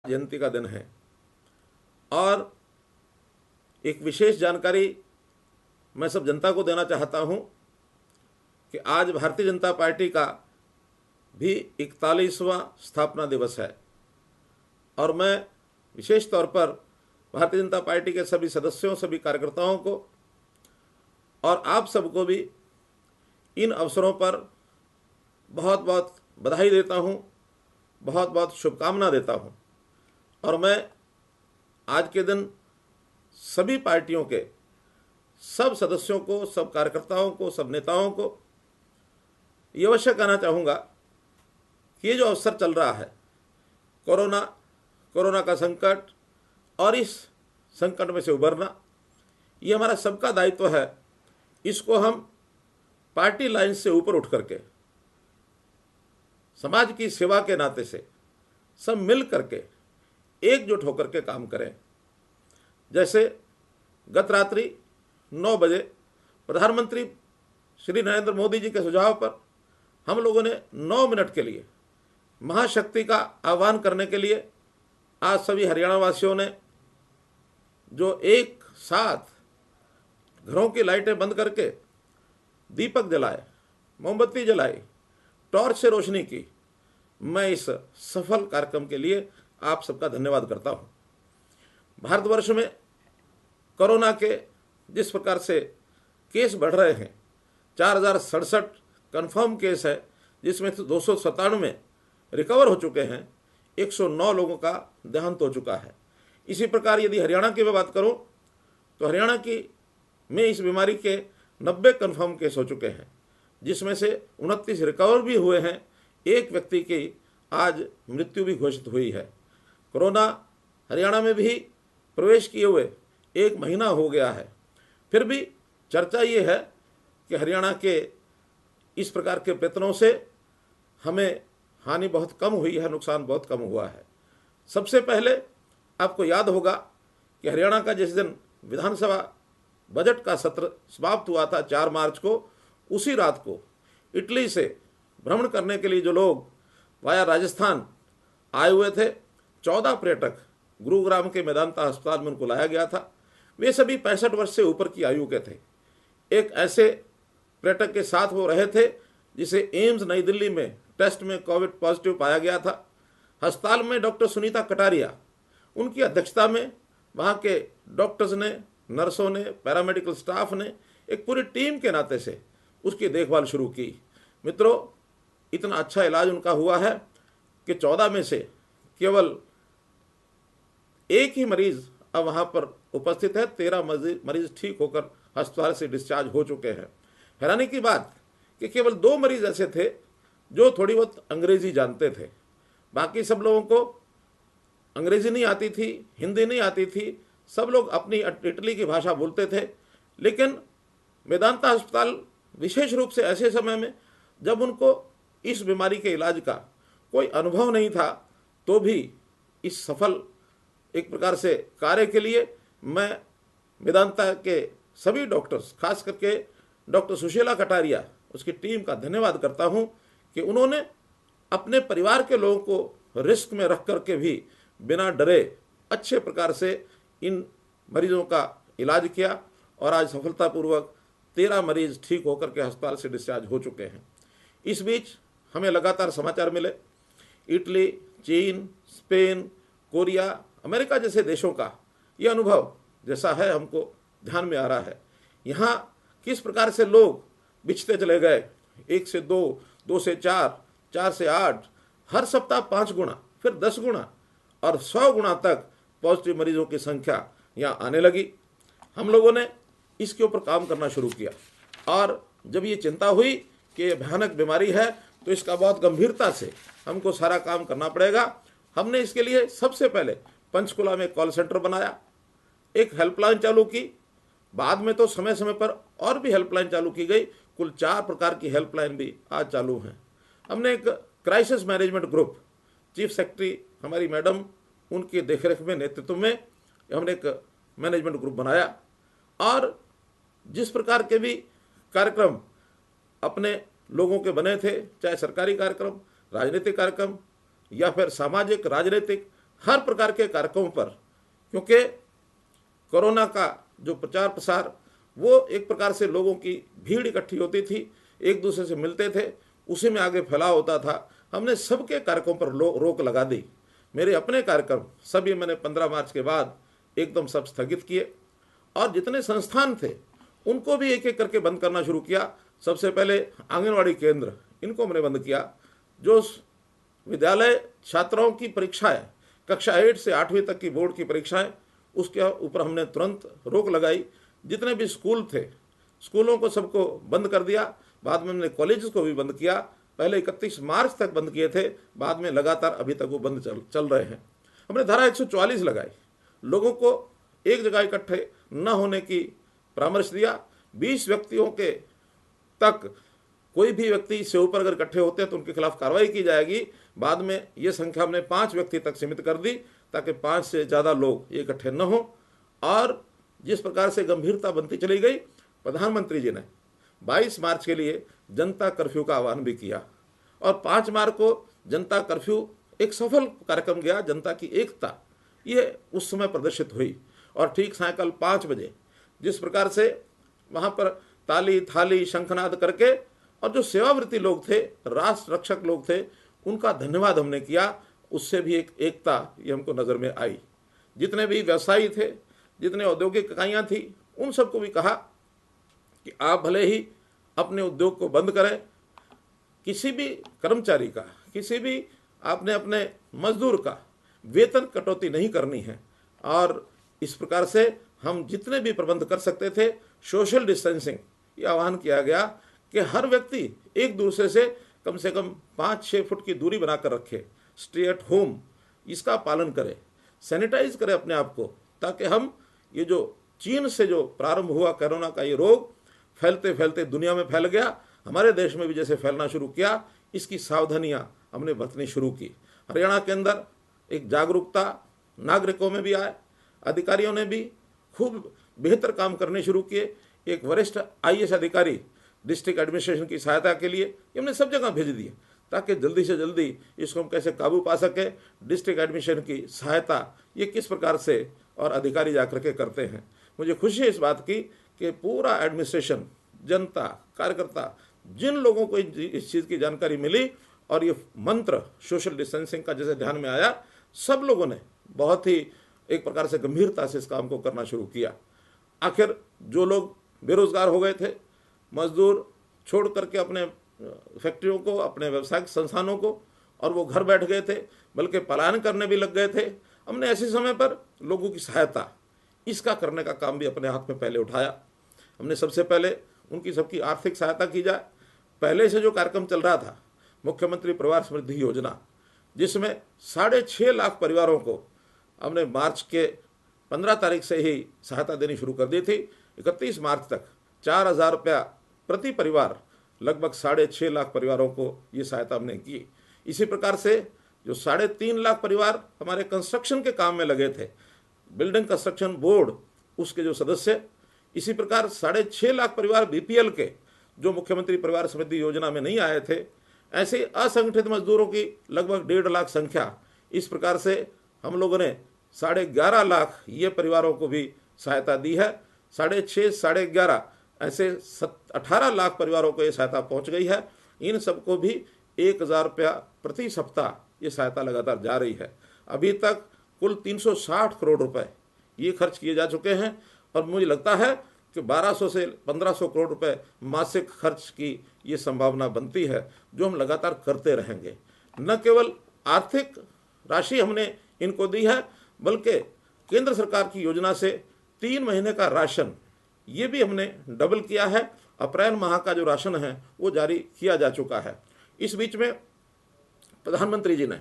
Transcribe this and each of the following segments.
जयंती का दिन है। और एक विशेष जानकारी मैं सब जनता को देना चाहता हूं कि आज भारतीय जनता पार्टी का भी 41वां स्थापना दिवस है और मैं विशेष तौर पर भारतीय जनता पार्टी के सभी सदस्यों, सभी कार्यकर्ताओं को और आप सबको भी इन अवसरों पर बहुत बहुत बधाई देता हूं, बहुत बहुत शुभकामना देता हूं। और मैं आज के दिन सभी पार्टियों के सब सदस्यों को, सब कार्यकर्ताओं को, सब नेताओं को ये अवश्य कहना चाहूँगा कि ये जो अवसर चल रहा है, कोरोना का संकट और इस संकट में से उबरना, ये हमारा सबका दायित्व है। इसको हम पार्टी लाइन से ऊपर उठ करके समाज की सेवा के नाते से सब मिल करके एकजुट होकर के काम करें। जैसे गत रात्रि 9 बजे प्रधानमंत्री श्री नरेंद्र मोदी जी के सुझाव पर हम लोगों ने 9 मिनट के लिए महाशक्ति का आह्वान करने के लिए आज सभी हरियाणा वासियों ने जो एक साथ घरों की लाइटें बंद करके दीपक जलाए, मोमबत्ती जलाई, टॉर्च से रोशनी की, मैं इस सफल कार्यक्रम के लिए आप सबका धन्यवाद करता हूं। भारतवर्ष में कोरोना के जिस प्रकार से केस बढ़ रहे हैं, 4067 कन्फर्म केस है, जिसमें 297 रिकवर हो चुके हैं, 109 लोगों का देहांत हो चुका है। इसी प्रकार यदि हरियाणा की मैं बात करूं तो हरियाणा की में इस बीमारी के 90 कन्फर्म केस हो चुके हैं, जिसमें से 29 रिकवर भी हुए हैं। एक व्यक्ति की आज मृत्यु भी घोषित हुई है। कोरोना हरियाणा में भी प्रवेश किए हुए 1 महीना हो गया है, फिर भी चर्चा ये है कि हरियाणा के इस प्रकार के प्रयत्नों से हमें हानि बहुत कम हुई है, नुकसान बहुत कम हुआ है। सबसे पहले आपको याद होगा कि हरियाणा का जिस दिन विधानसभा बजट का सत्र समाप्त हुआ था 4 मार्च को, उसी रात को इटली से भ्रमण करने के लिए जो लोग वाया राजस्थान आए हुए थे, 14 पर्यटक गुरुग्राम के मेदांता अस्पताल में उनको लाया गया था। वे सभी 65 वर्ष से ऊपर की आयु के थे। एक ऐसे पर्यटक के साथ वो रहे थे जिसे एम्स नई दिल्ली में टेस्ट में कोविड पॉजिटिव पाया गया था। अस्पताल में डॉक्टर सुनीता कटारिया, उनकी अध्यक्षता में वहाँ के डॉक्टर्स ने, नर्सों ने, पैरामेडिकल स्टाफ ने एक पूरी टीम के नाते से उसकी देखभाल शुरू की। मित्रों, इतना अच्छा इलाज उनका हुआ है कि 14 में से केवल एक ही मरीज अब वहाँ पर उपस्थित है। 13 मरीज ठीक होकर अस्पताल से डिस्चार्ज हो चुके हैं। हैरानी की बात कि केवल 2 मरीज ऐसे थे जो थोड़ी बहुत अंग्रेजी जानते थे। बाकी सब लोगों को अंग्रेजी नहीं आती थी, हिंदी नहीं आती थी, सब लोग अपनी इटली की भाषा बोलते थे। लेकिन मेदांता अस्पताल विशेष रूप से ऐसे समय में जब उनको इस बीमारी के इलाज का कोई अनुभव नहीं था, तो भी इस सफल एक प्रकार से कार्य के लिए मैं मेदांता के सभी डॉक्टर्स, खास करके डॉक्टर सुशीला कटारिया, उसकी टीम का धन्यवाद करता हूं कि उन्होंने अपने परिवार के लोगों को रिस्क में रख करके भी बिना डरे अच्छे प्रकार से इन मरीजों का इलाज किया और आज सफलतापूर्वक 13 मरीज ठीक होकर के अस्पताल से डिस्चार्ज हो चुके हैं। इस बीच हमें लगातार समाचार मिले इटली, चीन, स्पेन, कोरिया, अमेरिका जैसे देशों का ये अनुभव जैसा है हमको ध्यान में आ रहा है। यहाँ किस प्रकार से लोग बिछते चले गए, 1 से 2, 2 से 4, 4 से 8, हर सप्ताह 5 गुना, फिर 10 गुना और 100 गुना तक पॉजिटिव मरीजों की संख्या यहाँ आने लगी। हम लोगों ने इसके ऊपर काम करना शुरू किया और जब ये चिंता हुई कि ये भयानक बीमारी है तो इसका बहुत गंभीरता से हमको सारा काम करना पड़ेगा। हमने इसके लिए सबसे पहले पंचकुला में कॉल सेंटर बनाया, एक हेल्पलाइन चालू की। बाद में तो समय समय पर और भी हेल्पलाइन चालू की गई। कुल 4 प्रकार की हेल्पलाइन भी आज चालू हैं। हमने एक crisis management group, chief secretary हमारी मैडम, उनकी देखरेख में, नेतृत्व में हमने एक मैनेजमेंट ग्रुप बनाया और जिस प्रकार के भी कार्यक्रम अपने लोगों के बने थे, चाहे सरकारी कार्यक्रम, राजनीतिक कार्यक्रम या फिर सामाजिक, राजनीतिक, हर प्रकार के कार्यक्रमों पर, क्योंकि कोरोना का जो प्रचार प्रसार वो एक प्रकार से लोगों की भीड़ इकट्ठी होती थी, एक दूसरे से मिलते थे, उसी में आगे फैलाव होता था। हमने सबके कार्यक्रमों पर रोक लगा दी। मेरे अपने कार्यक्रम सभी मैंने 15 मार्च के बाद एकदम सब स्थगित किए, और जितने संस्थान थे उनको भी एक एक करके बंद करना शुरू किया। सबसे पहले आंगनवाड़ी केंद्र, इनको हमने बंद किया। जो विद्यालय छात्राओं की परीक्षाएं, कक्षा 8 से 8वीं तक की बोर्ड की परीक्षाएं, उसके ऊपर हमने तुरंत रोक लगाई। जितने भी स्कूल थे, स्कूलों को सबको बंद कर दिया। बाद में हमने कॉलेज को भी बंद किया। पहले 31 मार्च तक बंद किए थे, बाद में लगातार अभी तक वो बंद चल रहे हैं। हमने धारा 144 लगाई, लोगों को एक जगह इकट्ठे न होने की परामर्श दिया। 20 व्यक्तियों के तक, कोई भी व्यक्ति से ऊपर अगर इकट्ठे होते हैं तो उनके खिलाफ कार्रवाई की जाएगी। बाद में ये संख्या हमने 5 व्यक्ति तक सीमित कर दी, ताकि 5 से ज़्यादा लोग इकट्ठे न हों। और जिस प्रकार से गंभीरता बनती चली गई, प्रधानमंत्री जी ने 22 मार्च के लिए जनता कर्फ्यू का आह्वान भी किया, और 5 मार्च को जनता कर्फ्यू एक सफल कार्यक्रम गया। जनता की एकता ये उस समय प्रदर्शित हुई। और ठीक सायंकाल 5 बजे जिस प्रकार से वहाँ पर ताली थाली शंखनाद करके, और जो सेवावृत्ति लोग थे, राष्ट्र रक्षक लोग थे, उनका धन्यवाद हमने किया। उससे भी एक एकता ये हमको नज़र में आई। जितने भी व्यवसायी थे, जितने औद्योगिक इकाइयाँ थी, उन सबको भी कहा कि आप भले ही अपने उद्योग को बंद करें, किसी भी कर्मचारी का, किसी भी आपने अपने मजदूर का वेतन कटौती नहीं करनी है। और इस प्रकार से हम जितने भी प्रबंध कर सकते थे, सोशल डिस्टेंसिंग ये आह्वान किया गया कि हर व्यक्ति एक दूसरे से कम 5-6 फुट की दूरी बनाकर रखे, स्टे एट होम इसका पालन करे, सैनिटाइज करे अपने आप को, ताकि हम ये जो चीन से जो प्रारंभ हुआ कोरोना का ये रोग फैलते फैलते दुनिया में फैल गया, हमारे देश में भी जैसे फैलना शुरू किया, इसकी सावधानियां हमने बरतनी शुरू की। हरियाणा के अंदर एक जागरूकता नागरिकों में भी आए, अधिकारियों ने भी खूब बेहतर काम करने शुरू किए। एक वरिष्ठ IAS अधिकारी डिस्ट्रिक्ट एडमिनिस्ट्रेशन की सहायता के लिए हमने सब जगह भेज दिए, ताकि जल्दी से जल्दी इसको हम कैसे काबू पा सके। डिस्ट्रिक्ट एडमिनिस्ट्रेशन की सहायता ये किस प्रकार से और अधिकारी जाकर के करते हैं। मुझे खुशी है इस बात की कि पूरा एडमिनिस्ट्रेशन, जनता, कार्यकर्ता, जिन लोगों को इस चीज़ की जानकारी मिली और ये मंत्र सोशल डिस्टेंसिंग का जैसे ध्यान में आया, सब लोगों ने बहुत ही एक प्रकार से गंभीरता से इस काम को करना शुरू किया। आखिर जो लोग बेरोजगार हो गए थे, मजदूर छोड़ करके अपने फैक्ट्रियों को, अपने व्यावसायिक संस्थानों को, और वो घर बैठ गए थे, बल्कि पलायन करने भी लग गए थे, हमने ऐसे समय पर लोगों की सहायता इसका करने का काम भी अपने हाथ में पहले उठाया। हमने सबसे पहले उनकी सबकी आर्थिक सहायता की जाए। पहले से जो कार्यक्रम चल रहा था, मुख्यमंत्री परिवार समृद्धि योजना, जिसमें 6.5 लाख परिवारों को हमने मार्च के 15 तारीख से ही सहायता देनी शुरू कर दी थी। 31 मार्च तक 4,000 रुपया प्रति परिवार, लगभग 6.5 लाख परिवारों को ये सहायता हमने की। इसी प्रकार से जो 3.5 लाख परिवार हमारे कंस्ट्रक्शन के काम में लगे थे, बिल्डिंग कंस्ट्रक्शन बोर्ड उसके जो सदस्य, इसी प्रकार 6.5 लाख परिवार BPL के जो मुख्यमंत्री परिवार समृद्धि योजना में नहीं आए थे, ऐसे असंगठित मजदूरों की लगभग 1.5 लाख संख्या। इस प्रकार से हम लोगों ने 11.5 लाख ये परिवारों को भी सहायता दी है। 6.5, 11.5 ऐसे 18 लाख परिवारों को ये सहायता पहुंच गई है। इन सबको भी 1,000 रुपया प्रति सप्ताह ये सहायता लगातार जा रही है। अभी तक कुल 360 करोड़ रुपए ये खर्च किए जा चुके हैं, और मुझे लगता है कि 1200 से 1500 करोड़ रुपए मासिक खर्च की ये संभावना बनती है, जो हम लगातार करते रहेंगे। न केवल आर्थिक राशि हमने इनको दी है, बल्कि केंद्र सरकार की योजना से 3 महीने का राशन ये भी हमने डबल किया है। अप्रैल माह का जो राशन है वो जारी किया जा चुका है। इस बीच में प्रधानमंत्री जी ने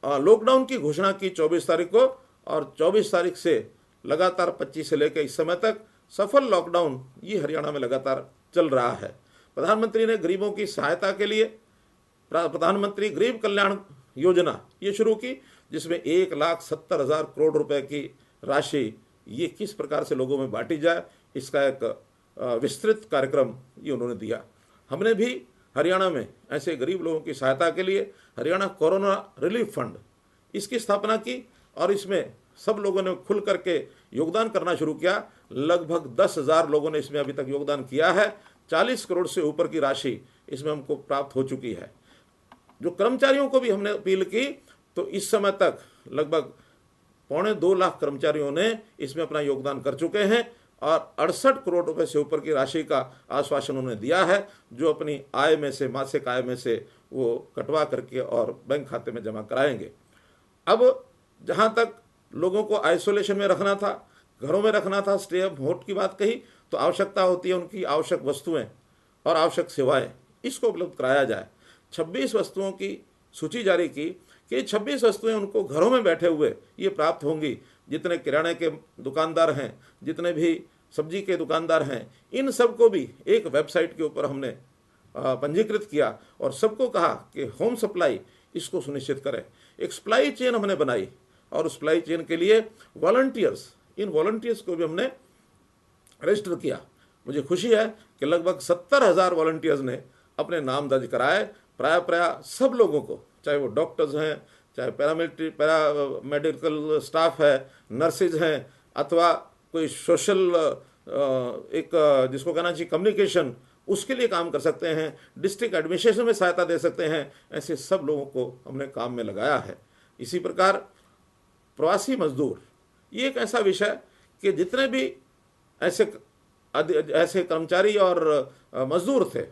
लॉकडाउन की घोषणा की 24 तारीख को, और 24 तारीख से लगातार 25 से लेकर इस समय तक सफल लॉकडाउन ये हरियाणा में लगातार चल रहा है। प्रधानमंत्री ने गरीबों की सहायता के लिए प्रधानमंत्री गरीब कल्याण योजना ये शुरू की, जिसमें 1,70,000 करोड़ रुपए की राशि ये किस प्रकार से लोगों में बांटी जाए, इसका एक विस्तृत कार्यक्रम ये उन्होंने दिया। हमने भी हरियाणा में ऐसे गरीब लोगों की सहायता के लिए हरियाणा कोरोना रिलीफ फंड इसकी स्थापना की और इसमें सब लोगों ने खुल करके योगदान करना शुरू किया। लगभग 10,000 लोगों ने इसमें अभी तक योगदान किया है। 40 करोड़ से ऊपर की राशि इसमें हमको प्राप्त हो चुकी है। जो कर्मचारियों को भी हमने अपील की तो इस समय तक लगभग 2.25 लाख कर्मचारियों ने इसमें अपना योगदान कर चुके हैं और 68 करोड़ रुपए से ऊपर की राशि का आश्वासन उन्होंने दिया है, जो अपनी आय में से, मासिक आय में से वो कटवा करके और बैंक खाते में जमा कराएंगे। अब जहाँ तक लोगों को आइसोलेशन में रखना था, घरों में रखना था, स्टे एट होम की बात कही, तो आवश्यकता होती है उनकी आवश्यक वस्तुएं और आवश्यक सेवाएं, इसको उपलब्ध कराया जाए। 26 वस्तुओं की सूची जारी की कि 26 वस्तुएं उनको घरों में बैठे हुए ये प्राप्त होंगी। जितने किराने के दुकानदार हैं, जितने भी सब्जी के दुकानदार हैं, इन सबको भी एक वेबसाइट के ऊपर हमने पंजीकृत किया और सबको कहा कि होम सप्लाई इसको सुनिश्चित करें। एक सप्लाई चेन हमने बनाई और उस सप्लाई चेन के लिए वॉलंटियर्स, इन वॉलंटियर्स को भी हमने रजिस्टर किया। मुझे खुशी है कि लगभग 70,000 वॉलंटियर्स ने अपने नाम दर्ज कराए। प्राय सब लोगों को, चाहे वो डॉक्टर्स हैं, चाहे पैरामेडिकल स्टाफ है, नर्सेज हैं, अथवा कोई सोशल एक जिसको कहना चाहिए कम्युनिकेशन, उसके लिए काम कर सकते हैं, डिस्ट्रिक्ट एडमिनिस्ट्रेशन में सहायता दे सकते हैं, ऐसे सब लोगों को हमने काम में लगाया है। इसी प्रकार प्रवासी मजदूर, ये एक ऐसा विषय कि जितने भी ऐसे कर्मचारी और मजदूर थे,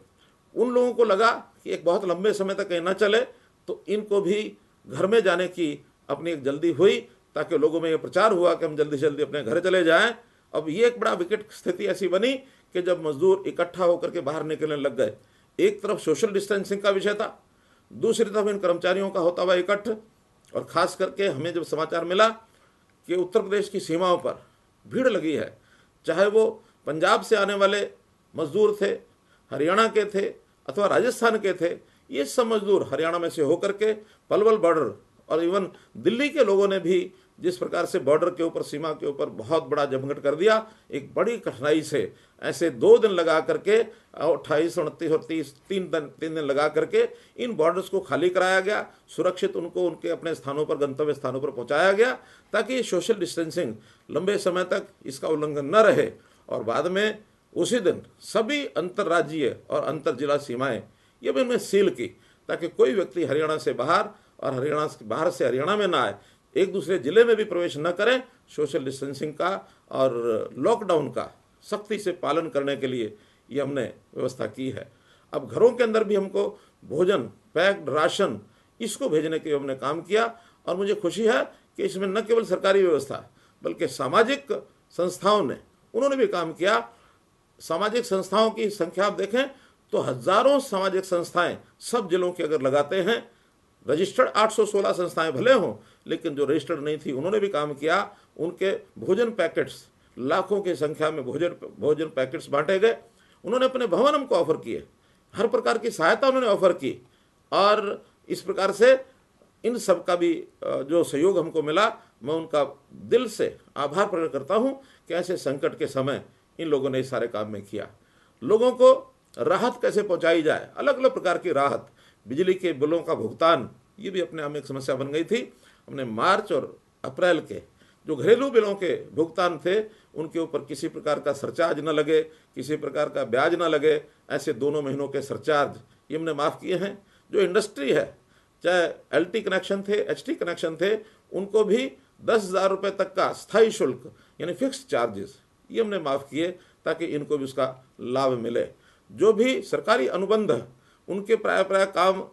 उन लोगों को लगा कि एक बहुत लंबे समय तक कहीं न चले, तो इनको भी घर में जाने की अपनी एक जल्दी हुई, ताकि लोगों में ये प्रचार हुआ कि हम जल्दी से जल्दी अपने घर चले जाएं। अब ये एक बड़ा विकट स्थिति ऐसी बनी कि जब मजदूर इकट्ठा होकर के बाहर निकलने लग गए, एक तरफ सोशल डिस्टेंसिंग का विषय था, दूसरी तरफ इन कर्मचारियों का होता हुआ इकट्ठ, और खास करके हमें जब समाचार मिला कि उत्तर प्रदेश की सीमाओं पर भीड़ लगी है, चाहे वो पंजाब से आने वाले मजदूर थे, हरियाणा के थे अथवा राजस्थान के थे, ये सब मजदूर हरियाणा में से होकर के पलवल बॉर्डर और इवन दिल्ली के लोगों ने भी जिस प्रकार से बॉर्डर के ऊपर, सीमा के ऊपर बहुत बड़ा जमघट कर दिया, एक बड़ी कठिनाई से ऐसे 2 दिन लगा करके 28, 29 और 30 तीन दिन लगा करके इन बॉर्डर्स को खाली कराया गया, सुरक्षित उनको उनके अपने स्थानों पर, गंतव्य स्थानों पर पहुंचाया गया, ताकि सोशल डिस्टेंसिंग लंबे समय तक इसका उल्लंघन न रहे। और बाद में उसी दिन सभी अंतर्राज्यीय और अंतर जिला सीमाएं ये भी उन्हें सील की, ताकि कोई व्यक्ति हरियाणा से बाहर और हरियाणा से बाहर से हरियाणा में ना आए, एक दूसरे जिले में भी प्रवेश न करें। सोशल डिस्टेंसिंग का और लॉकडाउन का सख्ती से पालन करने के लिए ये हमने व्यवस्था की है। अब घरों के अंदर भी हमको भोजन, पैक्ड राशन, इसको भेजने के हमने काम किया, और मुझे खुशी है कि इसमें न केवल सरकारी व्यवस्था बल्कि सामाजिक संस्थाओं ने, उन्होंने भी काम किया। सामाजिक संस्थाओं की संख्या आप देखें तो हजारों सामाजिक संस्थाएं सब जिलों के अगर लगाते हैं, रजिस्टर्ड 816 संस्थाएं भले हों, लेकिन जो रजिस्टर्ड नहीं थी उन्होंने भी काम किया। उनके भोजन पैकेट्स, लाखों की संख्या में भोजन पैकेट्स बांटे गए। उन्होंने अपने भवन हमको ऑफर किए, हर प्रकार की सहायता उन्होंने ऑफर की, और इस प्रकार से इन सब का भी जो सहयोग हमको मिला, मैं उनका दिल से आभार प्रकट करता हूं कि ऐसे संकट के समय इन लोगों ने इस सारे काम में किया। लोगों को राहत कैसे पहुंचाई जाए, अलग अलग प्रकार की राहत, बिजली के बिलों का भुगतान, ये भी अपने आप में एक समस्या बन गई थी। हमने मार्च और अप्रैल के जो घरेलू बिलों के भुगतान थे, उनके ऊपर किसी प्रकार का सरचार्ज न लगे, किसी प्रकार का ब्याज न लगे, ऐसे दोनों महीनों के सरचार्ज ये हमने माफ़ किए हैं। जो इंडस्ट्री है, चाहे LT कनेक्शन थे, HT कनेक्शन थे, उनको भी 10,000 रुपये तक का स्थायी शुल्क यानी फिक्स्ड चार्जेस ये हमने माफ़ किए, ताकि इनको भी उसका लाभ मिले। जो भी सरकारी अनुबंध है, उनके प्राय काम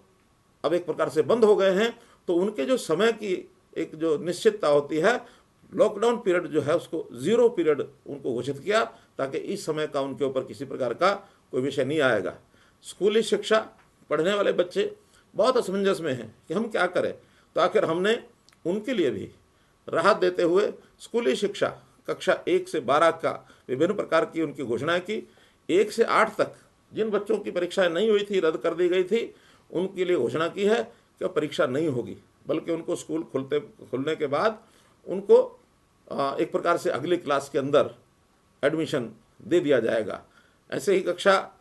अब एक प्रकार से बंद हो गए हैं, तो उनके जो समय की एक जो निश्चितता होती है, लॉकडाउन पीरियड जो है उसको 0 पीरियड उनको घोषित किया, ताकि इस समय का उनके ऊपर किसी प्रकार का कोई विषय नहीं आएगा। स्कूली शिक्षा पढ़ने वाले बच्चे बहुत असमंजस में हैं कि हम क्या करें, तो आखिर हमने उनके लिए भी राहत देते हुए स्कूली शिक्षा कक्षा 1 से 12 का विभिन्न प्रकार की उनकी घोषणाएं की। 1 से 8 तक जिन बच्चों की परीक्षाएं नहीं हुई थी, रद्द कर दी गई थी, उनके लिए घोषणा की है कि परीक्षा नहीं होगी, बल्कि उनको स्कूल खुलने के बाद उनको एक प्रकार से अगली क्लास के अंदर एडमिशन दे दिया जाएगा। ऐसे ही कक्षा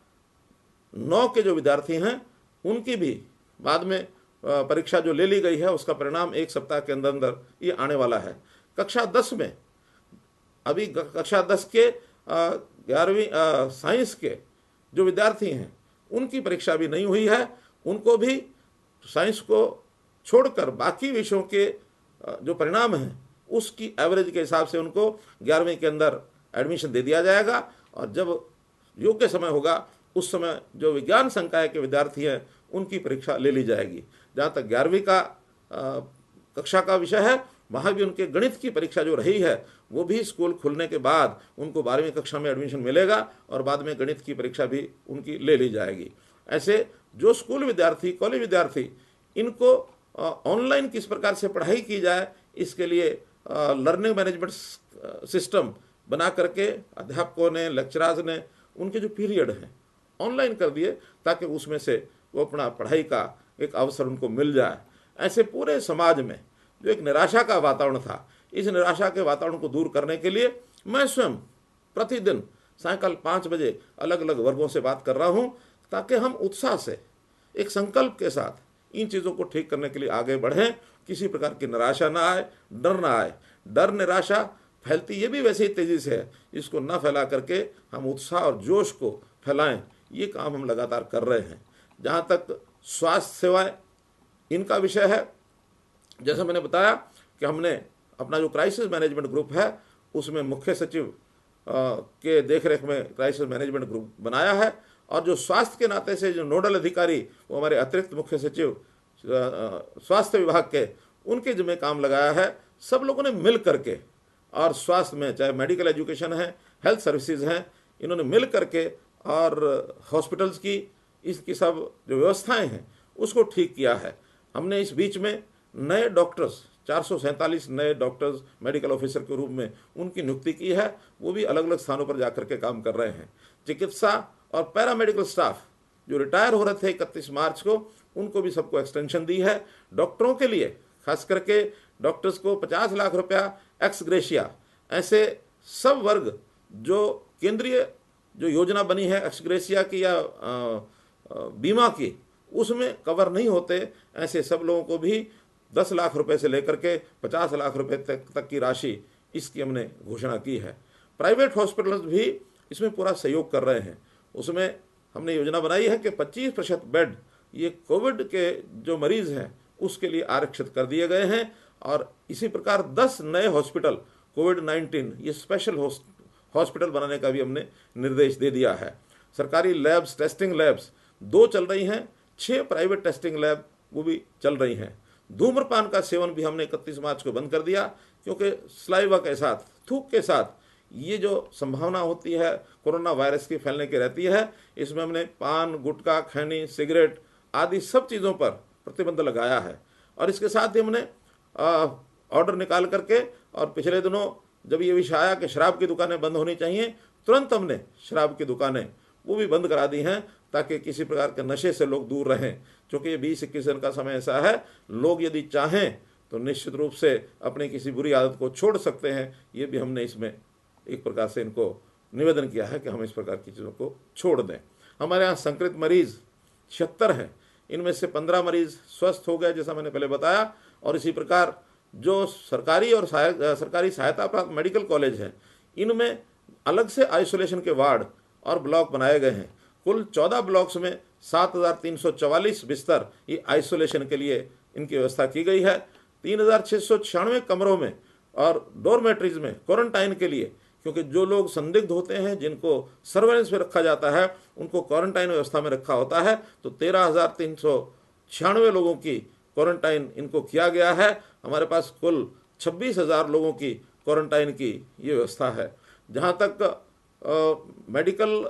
9 के जो विद्यार्थी हैं, उनकी भी बाद में परीक्षा जो ले ली गई है उसका परिणाम 1 सप्ताह के अंदर अंदर ये आने वाला है। कक्षा 10 में अभी कक्षा 10 के 11वीं साइंस के जो विद्यार्थी हैं उनकी परीक्षा भी नहीं हुई है। उनको भी साइंस को छोड़कर बाकी विषयों के जो परिणाम हैं उसकी एवरेज के हिसाब से उनको 11वीं के अंदर एडमिशन दे दिया जाएगा। और जब योग्य समय होगा उस समय जो विज्ञान संकाय के विद्यार्थी हैं उनकी परीक्षा ले ली जाएगी। जहाँ तक 11वीं का कक्षा का विषय है, वहाँ भी उनके गणित की परीक्षा जो रही है वो भी स्कूल खुलने के बाद उनको 12वीं कक्षा में एडमिशन मिलेगा और बाद में गणित की परीक्षा भी उनकी ले ली जाएगी। ऐसे जो स्कूल विद्यार्थी, कॉलेज विद्यार्थी, इनको ऑनलाइन किस प्रकार से पढ़ाई की जाए इसके लिए लर्निंग मैनेजमेंट सिस्टम बना करके अध्यापकों ने, लेक्चरर्स ने उनके जो पीरियड हैं ऑनलाइन कर दिए ताकि उसमें से वो अपना पढ़ाई का एक अवसर उनको मिल जाए। ऐसे पूरे समाज में जो एक निराशा का वातावरण था, इस निराशा के वातावरण को दूर करने के लिए मैं स्वयं प्रतिदिन सायंकाल 5 बजे अलग अलग वर्गों से बात कर रहा हूँ ताकि हम उत्साह से एक संकल्प के साथ इन चीज़ों को ठीक करने के लिए आगे बढ़ें। किसी प्रकार की निराशा ना आए, डर ना आए। डर, निराशा फैलती ये भी वैसे ही तेज़ी से है, इसको ना फैला करके हम उत्साह और जोश को फैलाएं। ये काम हम लगातार कर रहे हैं। जहाँ तक स्वास्थ्य सेवाएं इनका विषय है, जैसा मैंने बताया कि हमने अपना जो क्राइसिस मैनेजमेंट ग्रुप है उसमें मुख्य सचिव के देखरेख में क्राइसिस मैनेजमेंट ग्रुप बनाया है और जो स्वास्थ्य के नाते से जो नोडल अधिकारी वो हमारे अतिरिक्त मुख्य सचिव स्वास्थ्य विभाग के, उनके जिम्मे काम लगाया है। सब लोगों ने मिल करके और स्वास्थ्य में चाहे मेडिकल एजुकेशन है, हेल्थ सर्विसेज हैं, इन्होंने मिल करके और हॉस्पिटल्स की इसकी सब जो व्यवस्थाएं हैं उसको ठीक किया है। हमने इस बीच में नए डॉक्टर्स 447 नए डॉक्टर्स मेडिकल ऑफिसर के रूप में उनकी नियुक्ति की है। वो भी अलग अलग स्थानों पर जाकर के काम कर रहे हैं। चिकित्सा और पैरामेडिकल स्टाफ जो रिटायर हो रहे थे 31 मार्च को, उनको भी सबको एक्सटेंशन दी है। डॉक्टरों के लिए खास करके डॉक्टर्स को 50 लाख रुपया एक्स ग्रेशिया, ऐसे सब वर्ग जो केंद्रीय जो योजना बनी है एक्स ग्रेशिया की या बीमा की, उसमें कवर नहीं होते, ऐसे सब लोगों को भी 10 लाख रुपए से लेकर के 50 लाख रुपए तक की राशि इसकी हमने घोषणा की है। प्राइवेट हॉस्पिटल्स भी इसमें पूरा सहयोग कर रहे हैं। उसमें हमने योजना बनाई है कि 25% बेड ये कोविड के जो मरीज़ हैं उसके लिए आरक्षित कर दिए गए हैं और इसी प्रकार 10 नए हॉस्पिटल कोविड-19 ये स्पेशल हॉस्पिटल बनाने का भी हमने निर्देश दे दिया है। सरकारी लैब्स, टेस्टिंग लैब्स 2 चल रही हैं, 6 प्राइवेट टेस्टिंग लैब वो भी चल रही हैं। धूम्रपान का सेवन भी हमने 31 मार्च को बंद कर दिया क्योंकि सलाइवा के साथ, थूक के साथ ये जो संभावना होती है कोरोना वायरस की फैलने की रहती है, इसमें हमने पान, गुटखा, खैनी, सिगरेट आदि सब चीज़ों पर प्रतिबंध लगाया है। और इसके साथ ही हमने ऑर्डर निकाल करके और पिछले दिनों जब ये विषय आया कि शराब की दुकानें बंद होनी चाहिए, तुरंत हमने शराब की दुकानें वो भी बंद करा दी हैं ताकि किसी प्रकार के नशे से लोग दूर रहें। क्योंकि ये 20-21 दिन का समय ऐसा है, लोग यदि चाहें तो निश्चित रूप से अपनी किसी बुरी आदत को छोड़ सकते हैं। ये भी हमने इसमें एक प्रकार से इनको निवेदन किया है कि हम इस प्रकार की चीज़ों को छोड़ दें। हमारे यहाँ संक्रमित मरीज़ 76 हैं, इनमें से 15 मरीज़ स्वस्थ हो गए जैसा मैंने पहले बताया। और इसी प्रकार जो सरकारी और सरकारी सहायता प्राप्त मेडिकल कॉलेज हैं, इनमें अलग से आइसोलेशन के वार्ड और ब्लॉक बनाए गए हैं। कुल 14 ब्लॉक्स में 7,344 बिस्तर ये आइसोलेशन के लिए इनकी व्यवस्था की गई है। 3,696 कमरों में और डोरमेट्रीज में क्वारंटाइन के लिए, क्योंकि जो लोग संदिग्ध होते हैं जिनको सर्वेलेंस में रखा जाता है उनको क्वारंटाइन व्यवस्था में रखा होता है, तो 13,396 लोगों की क्वारंटाइन इनको किया गया है। हमारे पास कुल 26,000 लोगों की क्वारंटाइन की ये व्यवस्था है। जहाँ तक मेडिकल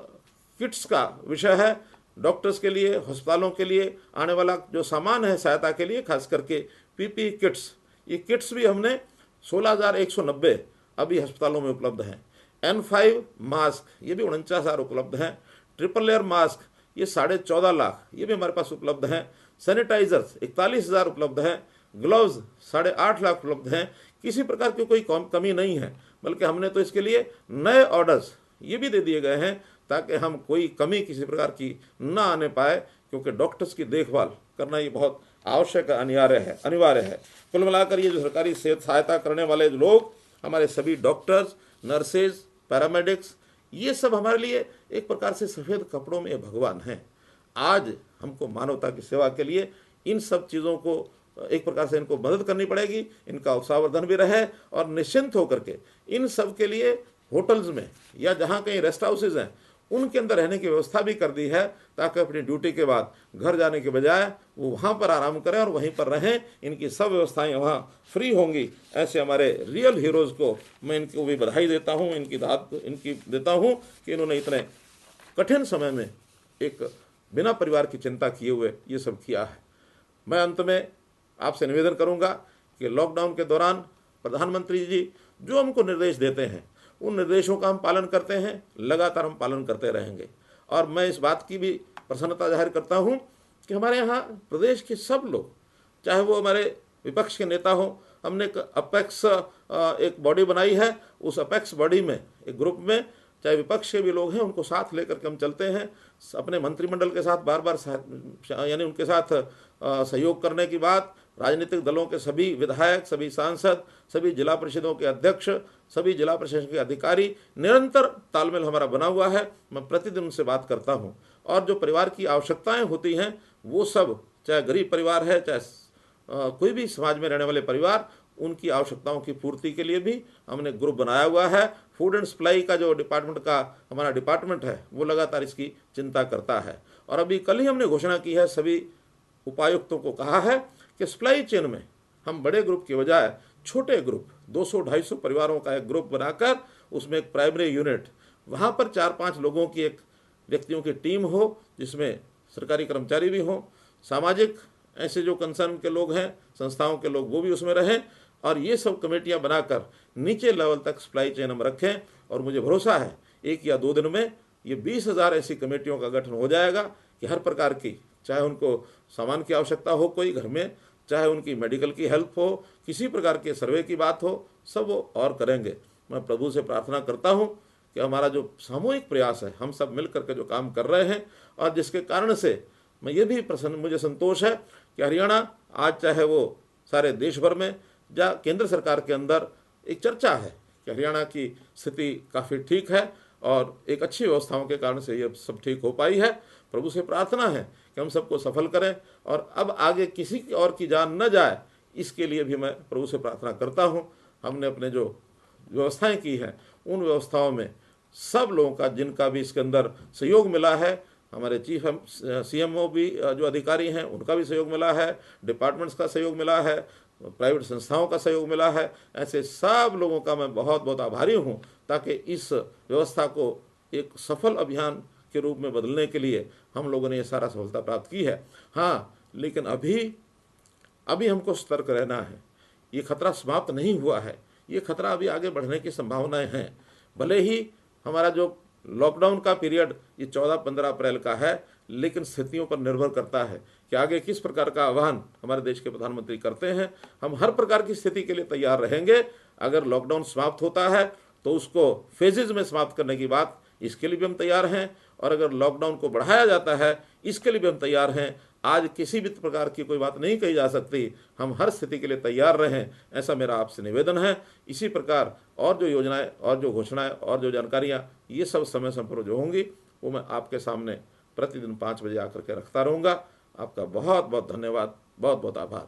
किट्स का विषय है, डॉक्टर्स के लिए, अस्पतालों के लिए आने वाला जो सामान है सहायता के लिए, खास करके पीपी किट्स, ये किट्स भी हमने 16,190 अभी अस्पतालों में उपलब्ध हैं। N5 मास्क ये भी 49,000 उपलब्ध हैं। ट्रिपल लेयर मास्क ये 14.5 लाख ये भी हमारे पास उपलब्ध हैं। सैनिटाइजर्स 41,000 उपलब्ध हैं। ग्लव्स 8.5 लाख उपलब्ध हैं। किसी प्रकार की कोई कमी नहीं है, बल्कि हमने तो इसके लिए नए ऑर्डर्स ये भी दे दिए गए हैं ताकि हम कोई कमी किसी प्रकार की ना आने पाए, क्योंकि डॉक्टर्स की देखभाल करना ये बहुत आवश्यक अनिवार्य है। कुल मिलाकर ये जो सरकारी सेहत सहायता करने वाले लोग, हमारे सभी डॉक्टर्स, नर्सेज, पैरामेडिक्स, ये सब हमारे लिए एक प्रकार से सफ़ेद कपड़ों में भगवान हैं। आज हमको मानवता की सेवा के लिए इन सब चीज़ों को एक प्रकार से इनको मदद करनी पड़ेगी, इनका उत्साहवर्धन भी रहे, और निश्चिंत होकर के इन सब के लिए होटल्स में या जहाँ कहीं रेस्ट हाउसेज हैं उनके अंदर रहने की व्यवस्था भी कर दी है, ताकि अपनी ड्यूटी के बाद घर जाने के बजाय वो वहाँ पर आराम करें और वहीं पर रहें। इनकी सब व्यवस्थाएं वहाँ फ्री होंगी। ऐसे हमारे रियल हीरोज़ को मैं इनको भी बधाई देता हूँ, इनकी देता हूँ कि इन्होंने इतने कठिन समय में एक बिना परिवार की चिंता किए हुए ये सब किया है। मैं अंत में आपसे निवेदन करूंगा कि लॉकडाउन के दौरान प्रधानमंत्री जी जो हमको निर्देश देते हैं उन निर्देशों का हम पालन करते हैं, लगातार हम पालन करते रहेंगे। और मैं इस बात की भी प्रसन्नता जाहिर करता हूं कि हमारे यहाँ प्रदेश के सब लोग, चाहे वो हमारे विपक्ष के नेता हों, हमने एक अपेक्स एक बॉडी बनाई है, उस अपेक्स बॉडी में एक ग्रुप में चाहे विपक्ष के भी लोग हैं उनको साथ लेकर के हम चलते हैं। अपने मंत्रिमंडल के साथ बार बार यानी उनके साथ सहयोग करने की बात, राजनीतिक दलों के सभी विधायक, सभी सांसद, सभी जिला परिषदों के अध्यक्ष, सभी जिला प्रशासन के अधिकारी, निरंतर तालमेल हमारा बना हुआ है। मैं प्रतिदिन उनसे बात करता हूं, और जो परिवार की आवश्यकताएं होती हैं वो सब, चाहे गरीब परिवार है, चाहे कोई भी समाज में रहने वाले परिवार, उनकी आवश्यकताओं की पूर्ति के लिए भी हमने ग्रुप बनाया हुआ है। फूड एंड सप्लाई का जो हमारा डिपार्टमेंट है वो लगातार इसकी चिंता करता है। और अभी कल ही हमने घोषणा की है, सभी उपायुक्तों को कहा है कि सप्लाई चेन में हम बड़े ग्रुप के बजाय छोटे ग्रुप 200-250 परिवारों का एक ग्रुप बनाकर उसमें एक प्राइमरी यूनिट, वहाँ पर 4-5 लोगों की, एक व्यक्तियों की टीम हो, जिसमें सरकारी कर्मचारी भी हों, सामाजिक ऐसे जो कंसर्न के लोग हैं, संस्थाओं के लोग, वो भी उसमें रहें, और ये सब कमेटियां बनाकर नीचे लेवल तक सप्लाई चेन हम रखें। और मुझे भरोसा है 1 या 2 दिन में ये 20,000 ऐसी कमेटियों का गठन हो जाएगा कि हर प्रकार की, चाहे उनको सामान की आवश्यकता हो कोई घर में, चाहे उनकी मेडिकल की हेल्प हो, किसी प्रकार के सर्वे की बात हो, सब वो और करेंगे। मैं प्रभु से प्रार्थना करता हूँ कि हमारा जो सामूहिक प्रयास है, हम सब मिल करके जो काम कर रहे हैं, और जिसके कारण से मैं ये भी मुझे संतोष है कि हरियाणा आज, चाहे वो सारे देश भर में या केंद्र सरकार के अंदर एक चर्चा है कि हरियाणा की स्थिति काफ़ी ठीक है, और एक अच्छी व्यवस्थाओं के कारण से ये सब ठीक हो पाई है। प्रभु से प्रार्थना है कि हम सबको सफल करें, और अब आगे किसी और की जान न जाए, इसके लिए भी मैं प्रभु से प्रार्थना करता हूँ। हमने अपने जो व्यवस्थाएं की हैं उन व्यवस्थाओं में सब लोगों का, जिनका भी इसके अंदर सहयोग मिला है, हमारे चीफ CMO भी जो अधिकारी हैं उनका भी सहयोग मिला है, डिपार्टमेंट्स का सहयोग मिला है, प्राइवेट संस्थाओं का सहयोग मिला है, ऐसे सब लोगों का मैं बहुत बहुत आभारी हूँ, ताकि इस व्यवस्था को एक सफल अभियान के रूप में बदलने के लिए हम लोगों ने ये सारा सफलता प्राप्त की है। हाँ, लेकिन अभी हमको सतर्क रहना है। ये खतरा समाप्त नहीं हुआ है, ये खतरा अभी आगे बढ़ने की संभावनाएं हैं। भले ही हमारा जो लॉकडाउन का पीरियड ये 14-15 अप्रैल का है, लेकिन स्थितियों पर निर्भर करता है कि आगे किस प्रकार का आह्वान हमारे देश के प्रधानमंत्री करते हैं। हम हर प्रकार की स्थिति के लिए तैयार रहेंगे। अगर लॉकडाउन समाप्त होता है तो उसको फेजेज में समाप्त करने की बात, इसके लिए भी हम तैयार हैं, और अगर लॉकडाउन को बढ़ाया जाता है इसके लिए भी हम तैयार हैं। आज किसी भी प्रकार की कोई बात नहीं कही जा सकती, हम हर स्थिति के लिए तैयार रहें, ऐसा मेरा आपसे निवेदन है। इसी प्रकार और जो योजनाएं और जो घोषणाएं और जो जानकारियां, ये सब समय समय पर जो होंगी वो मैं आपके सामने प्रतिदिन 5 बजे आकर के रखता रहूँगा। आपका बहुत बहुत धन्यवाद, बहुत बहुत आभार।